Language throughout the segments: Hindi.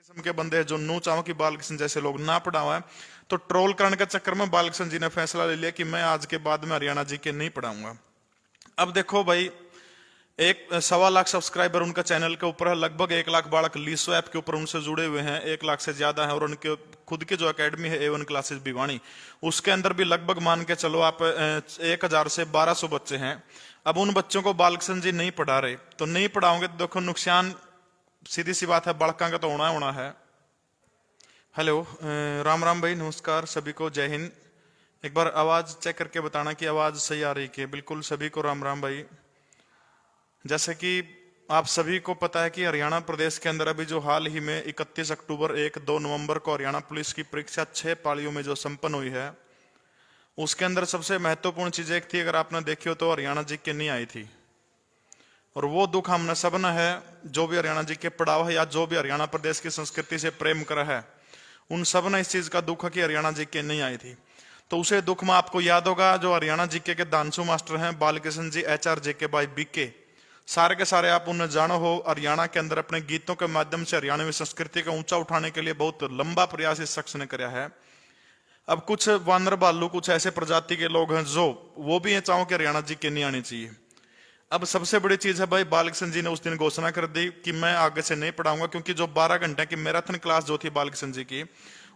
किस्म के बंदे हैं जो नू चाहो कि बालकृष्ण जैसे लोग ना पढ़ावा है, तो ट्रोल करने के चक्कर में बालकृष्ण जी ने फैसला ले लिया कि मैं आज के बाद में हरियाणा जी के नहीं पढ़ाऊंगा। अब देखो भाई, 1.25 लाख सब्सक्राइबर उनका चैनल के ऊपर है, लगभग 1 लाख बालक लीसो ऐप के ऊपर उनसे जुड़े हुए हैं, 1 लाख से ज्यादा है। और उनके खुद की जो एकेडमी है A1 क्लासेस भिवानी, उसके अंदर भी लगभग मान के चलो आप 1000 से 1200 बच्चे हैं। अब उन बच्चों को बालकृष्ण जी नहीं पढ़ा रहे, तो नहीं पढ़ाओगे तो देखो नुकसान सीधी सी बात है, बालका का तो होना है। हेलो, राम राम भाई, नमस्कार सभी को, जय हिंद। एक बार आवाज चेक करके बताना कि आवाज सही आ रही है। बिल्कुल सभी को राम राम भाई। जैसे कि आप सभी को पता है कि हरियाणा प्रदेश के अंदर अभी जो हाल ही में 31 अक्टूबर 1-2 नवंबर को हरियाणा पुलिस की परीक्षा 6 पालियों में जो संपन्न हुई है, उसके अंदर सबसे महत्वपूर्ण चीज एक थी, अगर आपने देखी हो तो हरियाणा जी के नहीं आई थी। और वो दुख हमने सब न है, जो भी हरियाणा जी के पड़ाव है या जो भी हरियाणा प्रदेश की संस्कृति से प्रेम करा है, उन सब ने इस चीज का दुख है कि हरियाणा जी के नहीं आई थी। तो उसे दुख में आपको याद होगा जो हरियाणा जीके के दानसू मास्टर हैं बालकृष्ण जी HR JK बाई BK, सारे के सारे आप उन्हें जानो हो। हरियाणा के अंदर अपने गीतों के माध्यम से हरियाणवी संस्कृति को ऊंचा उठाने के लिए बहुत लंबा प्रयास इस शख्स ने किया है। अब कुछ वानर भालू, कुछ ऐसे प्रजाति के लोग हैं जो वो भी ये चाहो कि हरियाणा जी के नहीं आनी चाहिए। अब सबसे बड़ी चीज है भाई, बालकृष्ण जी ने उस दिन घोषणा कर दी कि मैं आगे से नहीं पढ़ाऊंगा, क्योंकि जो 12 घंटे की मैराथन क्लास जो थी बालकृष्ण जी की,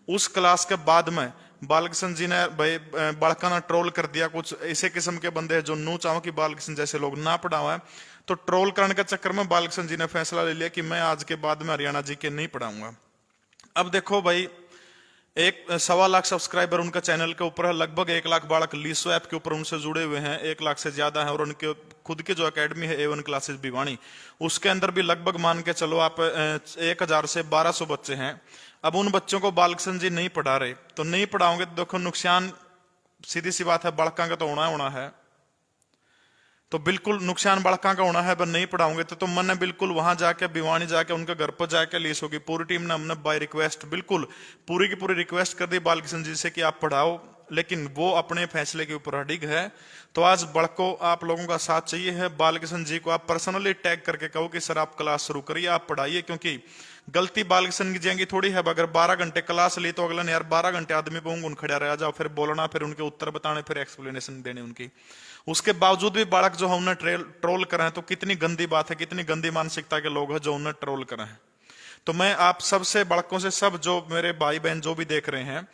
उस क्लास के बाद में बालकृष्ण जी ने भाई बालका ना ट्रोल कर दिया। कुछ ऐसे किस्म के बंदे हैं जो नू चाहो कि बालकृष्ण जैसे लोग ना पढ़ावा है, तो ट्रोल करने के चक्कर में बालकृष्ण जी ने फैसला ले लिया कि मैं आज के बाद में हरियाणा जी के नहीं पढ़ाऊंगा। अब देखो भाई, 1.25 लाख सब्सक्राइबर उनका चैनल के ऊपर है, लगभग 1 लाख बालक लीसो ऐप के ऊपर उनसे जुड़े हुए हैं, 1 लाख से ज्यादा है। और उनके खुद की जो एकेडमी है A1 क्लासेस भिवानी, उसके अंदर भी लगभग मान के चलो आप 1000 से 1200 बच्चे हैं। अब उन बच्चों को बालकृष्ण जी नहीं पढ़ा रहे, तो नहीं पढ़ाओगे तो देखो नुकसान सीधी सी बात है, बालका का तो होना है। तो बिल्कुल नुकसान बालका का होना है, पर नहीं पढ़ाओगे तो मैंने बिल्कुल वहां जाके भिवानी जाके उनके घर पर जाके लीस होगी पूरी टीम ने, हमने बाय रिक्वेस्ट बिल्कुल पूरी की पूरी रिक्वेस्ट कर दी बालकृष्ण जी से कि आप पढ़ाओ, लेकिन वो अपने फैसले के ऊपर अडिग है। तो आज बड़को आप लोगों का साथ चाहिए है। बालकृष्ण जी को आप पर्सनली टैग करके कहो कि सर आप क्लास शुरू करिए, आप पढ़ाइए, क्योंकि गलती बालकृष्ण जी की थोड़ी है। अगर 12 घंटे क्लास ली तो अगले ने यार 12 घंटे आदमी को खड़ा रह जाओ, फिर बोलना, फिर उनके उत्तर बताने, फिर एक्सप्लेनेशन देने उनकी। उसके बावजूद भी बालक जो है उन्हें ट्रोल करें, तो कितनी गंदी बात है, कितनी गंदी मानसिकता के लोग हैं जो उन्हें ट्रोल करें। तो मैं आप सबसे बालकों से, सब जो मेरे भाई बहन जो भी देख रहे हैं,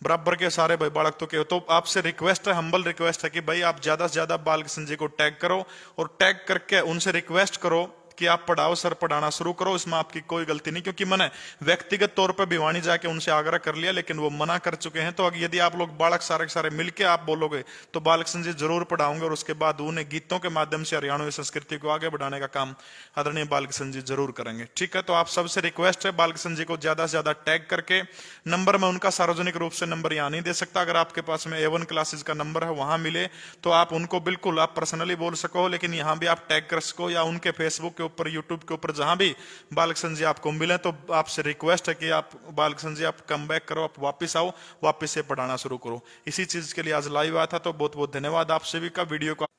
बराबर के सारे भाई बालक तो आपसे रिक्वेस्ट है, हम्बल रिक्वेस्ट है कि भाई आप ज्यादा से ज्यादा बालकृष्ण जी को टैग करो, और टैग करके उनसे रिक्वेस्ट करो कि आप पढ़ाओ सर, पढ़ाना शुरू करो, इसमें आपकी कोई गलती नहीं। क्योंकि मैंने व्यक्तिगत तौर पर भिवानी जाके उनसे आग्रह कर लिया, लेकिन वो मना कर चुके हैं। तो यदि आप लोग बालक सारे के सारे मिलके आप बोलोगे तो बालकृष्ण जी जरूर पढ़ाऊंगे, और उसके बाद उन्हें गीतों के माध्यम से हरियाणवी संस्कृति को आगे बढ़ाने का काम आदरणीय बालकृष्ण जी जरूर करेंगे। ठीक है, तो आप सबसे रिक्वेस्ट है बालकृष्ण जी को ज्यादा से ज्यादा टैग करके, नंबर में उनका सार्वजनिक रूप से नंबर यहाँ नहीं दे सकता, अगर आपके पास में A1 क्लासेस का नंबर है वहां मिले तो आप उनको बिल्कुल आप पर्सनली बोल सको, लेकिन यहाँ भी आप टैग कर सको, या उनके फेसबुक के ऊपर, यूट्यूब के ऊपर, जहां भी बालकृष्ण जी आपको मिले, तो आपसे रिक्वेस्ट है कि आप बालकृष्ण जी आप कम बैक करो, आप वापस आओ, वापस से पढ़ाना शुरू करो। इसी चीज के लिए आज लाइव आया था। तो बहुत बहुत धन्यवाद आप सभी का। वीडियो को